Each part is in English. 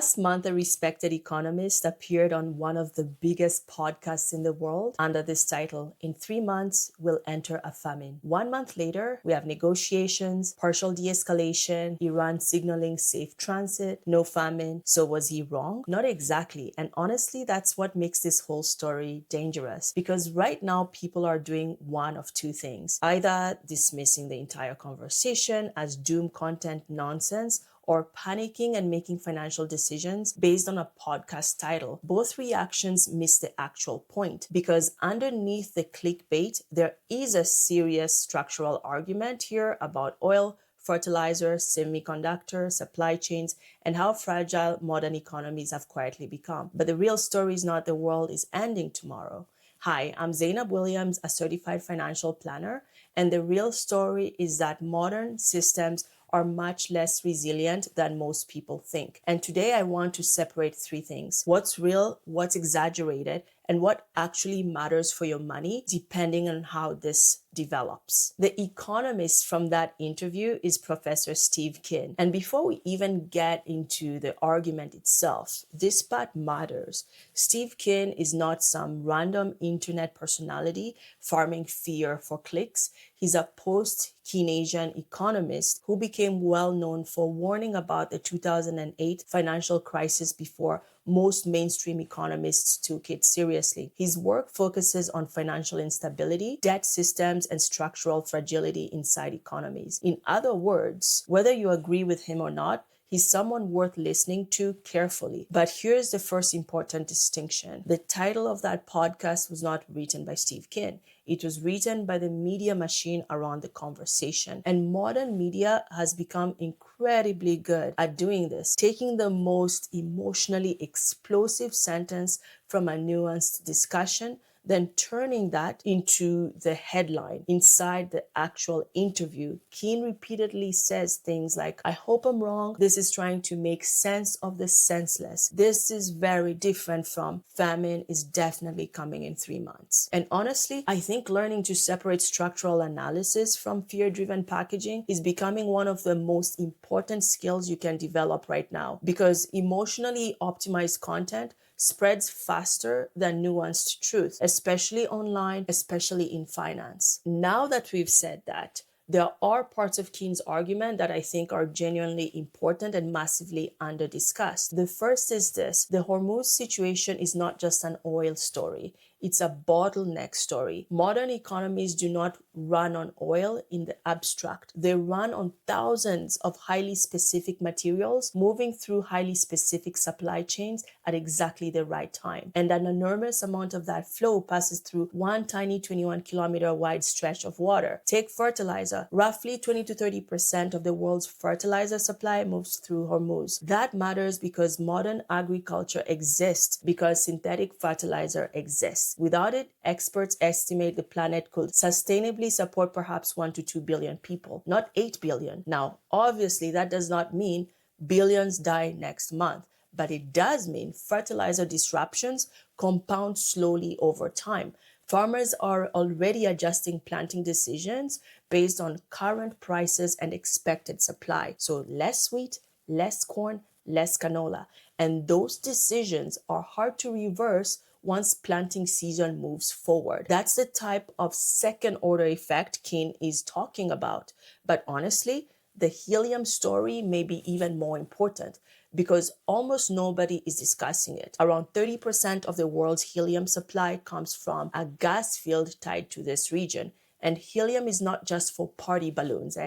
Last month, a respected economist appeared on one of the biggest podcasts in the world under this title: In 3 months, we'll enter a famine. 1 month later, we have negotiations, partial de escalation, Iran signaling safe transit, no famine. So, was he wrong? Not exactly. And honestly, that's what makes this whole story dangerous. Because right now, people are doing one of two things: either dismissing the entire conversation as doom content nonsense, or panicking and making financial decisions based on a podcast title. Both reactions miss the actual point, because underneath the clickbait, there is a serious structural argument here about oil, fertilizer, semiconductor, supply chains, and how fragile modern economies have quietly become. But the real story is not the world is ending tomorrow. Hi, I'm Zainab Williams, a certified financial planner, and the real story is that modern systems are much less resilient than most people think. And today I want to separate three things: what's real, what's exaggerated, and what actually matters for your money, depending on how this develops. The economist from that interview is Professor Steve Kinn. And before we even get into the argument itself, this part matters. Steve Kinn is not some random internet personality farming fear for clicks. He's a post-Keynesian economist who became well known for warning about the 2008 financial crisis before most mainstream economists took it seriously. His work focuses on financial instability, debt systems, and structural fragility inside economies. In other words, whether you agree with him or not, he's someone worth listening to carefully. But here's the first important distinction. The title of that podcast was not written by Steve Kinn. It was written by the media machine around the conversation. And modern media has become incredibly good at doing this, taking the most emotionally explosive sentence from a nuanced discussion, then turning that into the headline. Inside the actual interview, Keen repeatedly says things like, "I hope I'm wrong. This is trying to make sense of the senseless. This is very different from famine is definitely coming in 3 months." And honestly, I think learning to separate structural analysis from fear-driven packaging is becoming one of the most important skills you can develop right now, because emotionally optimized content spreads faster than nuanced truth, especially online, especially in finance. Now that we've said that, there are parts of Keen's argument that I think are genuinely important and massively under-discussed. The first is this: the Hormuz situation is not just an oil story. It's a bottleneck story. Modern economies do not run on oil in the abstract. They run on thousands of highly specific materials moving through highly specific supply chains at exactly the right time. And an enormous amount of that flow passes through one tiny 21-kilometer wide stretch of water. Take fertilizer. Roughly 20 to 30% of the world's fertilizer supply moves through Hormuz. That matters because modern agriculture exists because synthetic fertilizer exists. Without it, experts estimate the planet could sustainably support perhaps 1 to 2 billion people, not 8 billion. Now, obviously, that does not mean billions die next month, but it does mean fertilizer disruptions compound slowly over time. Farmers are already adjusting planting decisions based on current prices and expected supply. So less wheat, less corn, less canola. And those decisions are hard to reverse once planting season moves forward. That's the type of second order effect Keen is talking about. But honestly, the helium story may be even more important because almost nobody is discussing it. Around 30% of the world's helium supply comes from a gas field tied to this region. And helium is not just for party balloons,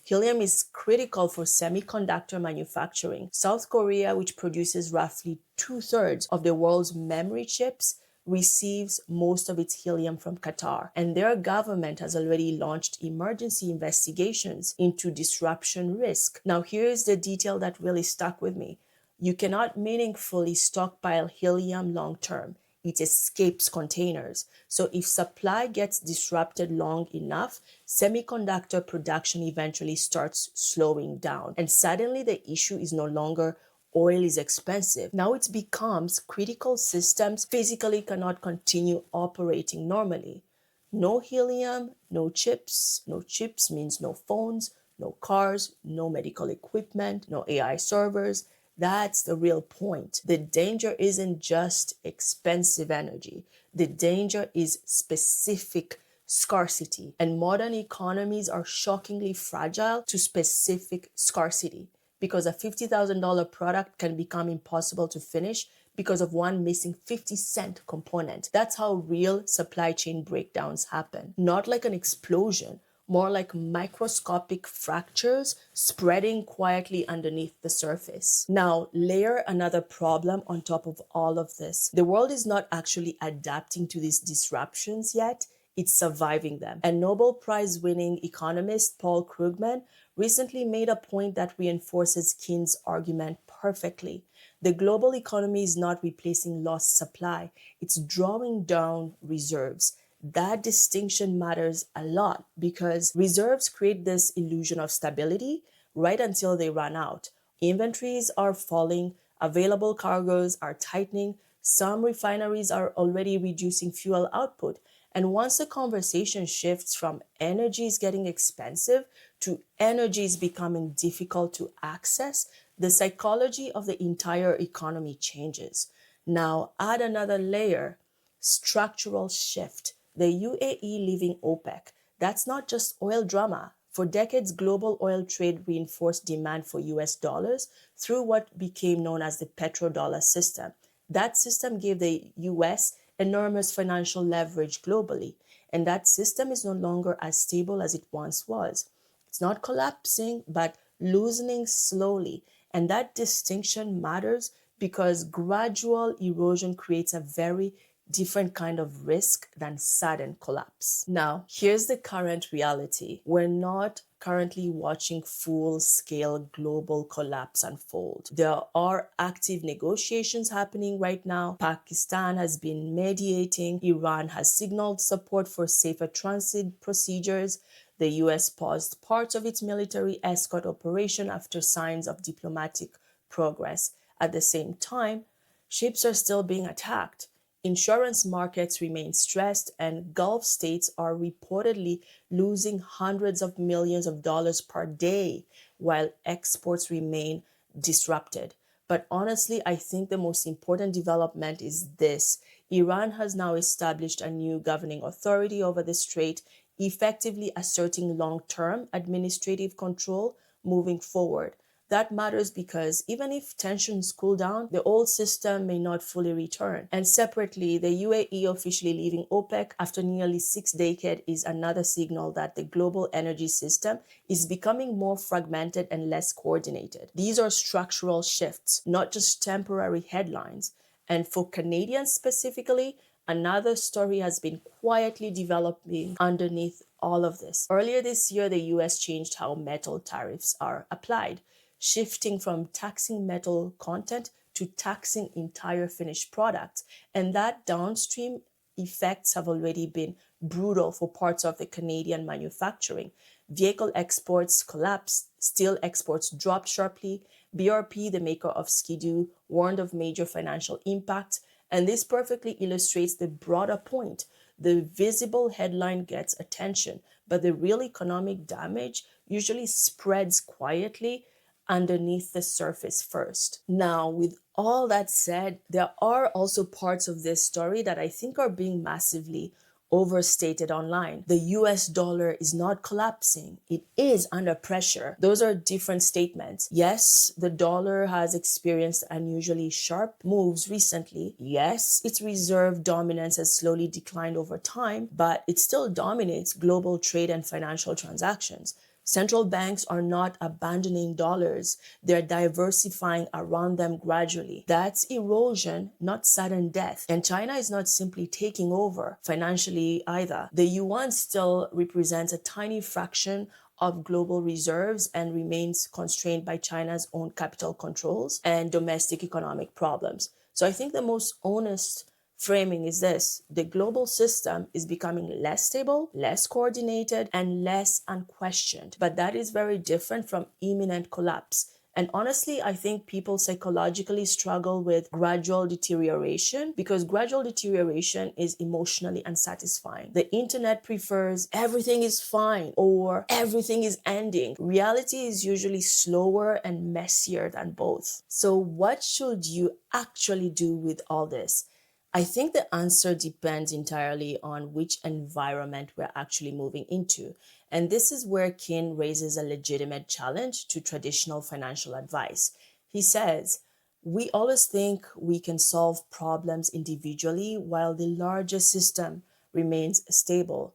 Helium is critical for semiconductor manufacturing. South Korea, which produces roughly 2/3 of the world's memory chips, receives most of its helium from Qatar. And their government has already launched emergency investigations into disruption risk. Now, here's the detail that really stuck with me. You cannot meaningfully stockpile helium long term. It escapes containers. So if supply gets disrupted long enough, semiconductor production eventually starts slowing down. And suddenly the issue is no longer oil is expensive. Now it becomes critical systems physically cannot continue operating normally. No helium, no chips. No chips means no phones, no cars, no medical equipment, no AI servers. That's the real point. The danger isn't just expensive energy. The danger is specific scarcity. And modern economies are shockingly fragile to specific scarcity because a $50,000 product can become impossible to finish because of one missing 50-cent component. That's how real supply chain breakdowns happen. Not like an explosion, more like microscopic fractures spreading quietly underneath the surface. Now, layer another problem on top of all of this. The world is not actually adapting to these disruptions yet, it's surviving them. And Nobel Prize winning economist Paul Krugman recently made a point that reinforces Keynes' argument perfectly. The global economy is not replacing lost supply, it's drawing down reserves. That distinction matters a lot because reserves create this illusion of stability right until they run out. Inventories are falling, available cargoes are tightening, some refineries are already reducing fuel output. And once the conversation shifts from energy is getting expensive to energy is becoming difficult to access, the psychology of the entire economy changes. Now, add another layer, structural shift. The UAE leaving OPEC. That's not just oil drama. For decades, global oil trade reinforced demand for US dollars through what became known as the petrodollar system. That system gave the US enormous financial leverage globally, and that system is no longer as stable as it once was. It's not collapsing, but loosening slowly. And that distinction matters because gradual erosion creates a very different kind of risk than sudden collapse. Now, here's the current reality. We're not currently watching full-scale global collapse unfold. There are active negotiations happening right now. Pakistan has been mediating. Iran has signaled support for safer transit procedures. The US paused parts of its military escort operation after signs of diplomatic progress. At the same time, ships are still being attacked. Insurance markets remain stressed, and Gulf states are reportedly losing hundreds of millions of dollars per day, while exports remain disrupted. But honestly, I think the most important development is this. Iran has now established a new governing authority over the strait, effectively asserting long-term administrative control moving forward. That matters because even if tensions cool down, the old system may not fully return. And separately, the UAE officially leaving OPEC after nearly 6 decades is another signal that the global energy system is becoming more fragmented and less coordinated. These are structural shifts, not just temporary headlines. And for Canadians specifically, another story has been quietly developing underneath all of this. Earlier this year, the US changed how metal tariffs are applied, shifting from taxing metal content to taxing entire finished products. And that downstream effects have already been brutal for parts of the Canadian manufacturing. Vehicle exports collapsed, steel exports dropped sharply. BRP, the maker of Skidoo, warned of major financial impact. And this perfectly illustrates the broader point. The visible headline gets attention, but the real economic damage usually spreads quietly underneath the surface first. Now, with all that said, there are also parts of this story that I think are being massively overstated online. The US dollar is not collapsing. It is under pressure. Those are different statements. Yes, the dollar has experienced unusually sharp moves recently. Yes, its reserve dominance has slowly declined over time, but it still dominates global trade and financial transactions. Central banks are not abandoning dollars. They're diversifying around them gradually. That's erosion, not sudden death. And China is not simply taking over financially either. The yuan still represents a tiny fraction of global reserves and remains constrained by China's own capital controls and domestic economic problems. So I think the most honest framing is this: the global system is becoming less stable, less coordinated, and less unquestioned. But that is very different from imminent collapse. And honestly, I think people psychologically struggle with gradual deterioration because gradual deterioration is emotionally unsatisfying. The internet prefers everything is fine or everything is ending. Reality is usually slower and messier than both. So, what should you actually do with all this? I think the answer depends entirely on which environment we're actually moving into. And this is where Kin raises a legitimate challenge to traditional financial advice. He says, we always think we can solve problems individually while the larger system remains stable.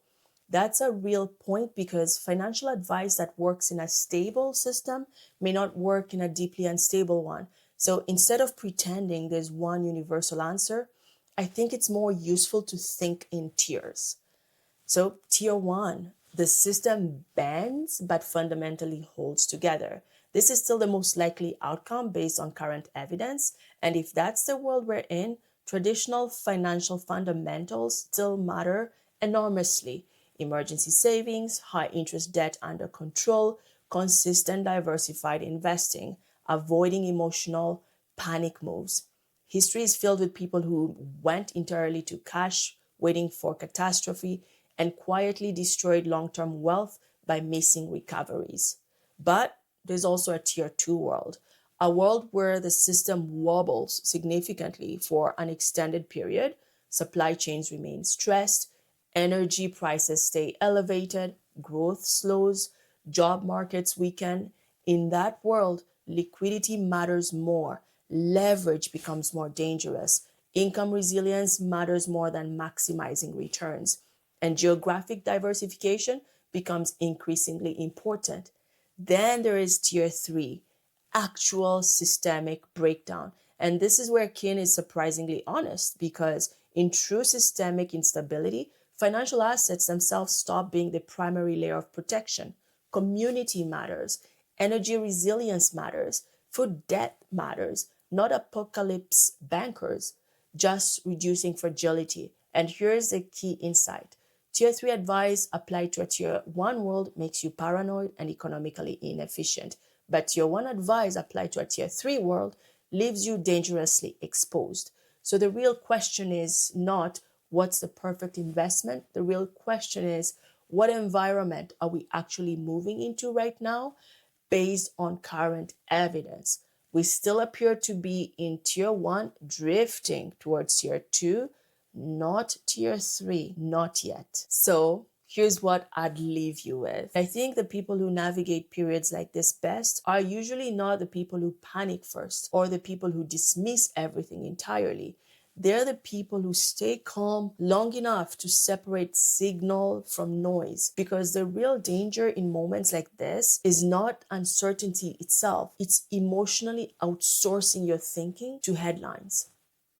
That's a real point because financial advice that works in a stable system may not work in a deeply unstable one. So instead of pretending there's one universal answer, I think it's more useful to think in tiers. So, tier one, the system bends but fundamentally holds together. This is still the most likely outcome based on current evidence. And if that's the world we're in, traditional financial fundamentals still matter enormously. Emergency savings, high interest debt under control, consistent diversified investing, avoiding emotional panic moves. History is filled with people who went entirely to cash, waiting for catastrophe, and quietly destroyed long term wealth by missing recoveries. But there's also a tier two world, a world where the system wobbles significantly for an extended period, supply chains remain stressed, energy prices stay elevated, growth slows, job markets weaken. In that world, liquidity matters more, leverage becomes more dangerous, income resilience matters more than maximizing returns, and geographic diversification becomes increasingly important. Then there is tier three, actual systemic breakdown. And this is where Kin is surprisingly honest because in true systemic instability, financial assets themselves stop being the primary layer of protection. Community matters, energy resilience matters, food debt matters, not apocalypse bankers, just reducing fragility. And here's the key insight. Tier 3 advice applied to a Tier 1 world makes you paranoid and economically inefficient. But Tier 1 advice applied to a Tier 3 world leaves you dangerously exposed. So the real question is not what's the perfect investment? The real question is what environment are we actually moving into right now based on current evidence? We still appear to be in Tier 1, drifting towards Tier 2, not tier three, not yet. So here's what I'd leave you with. I think the people who navigate periods like this best are usually not the people who panic first or the people who dismiss everything entirely. They're the people who stay calm long enough to separate signal from noise. Because the real danger in moments like this is not uncertainty itself, it's emotionally outsourcing your thinking to headlines.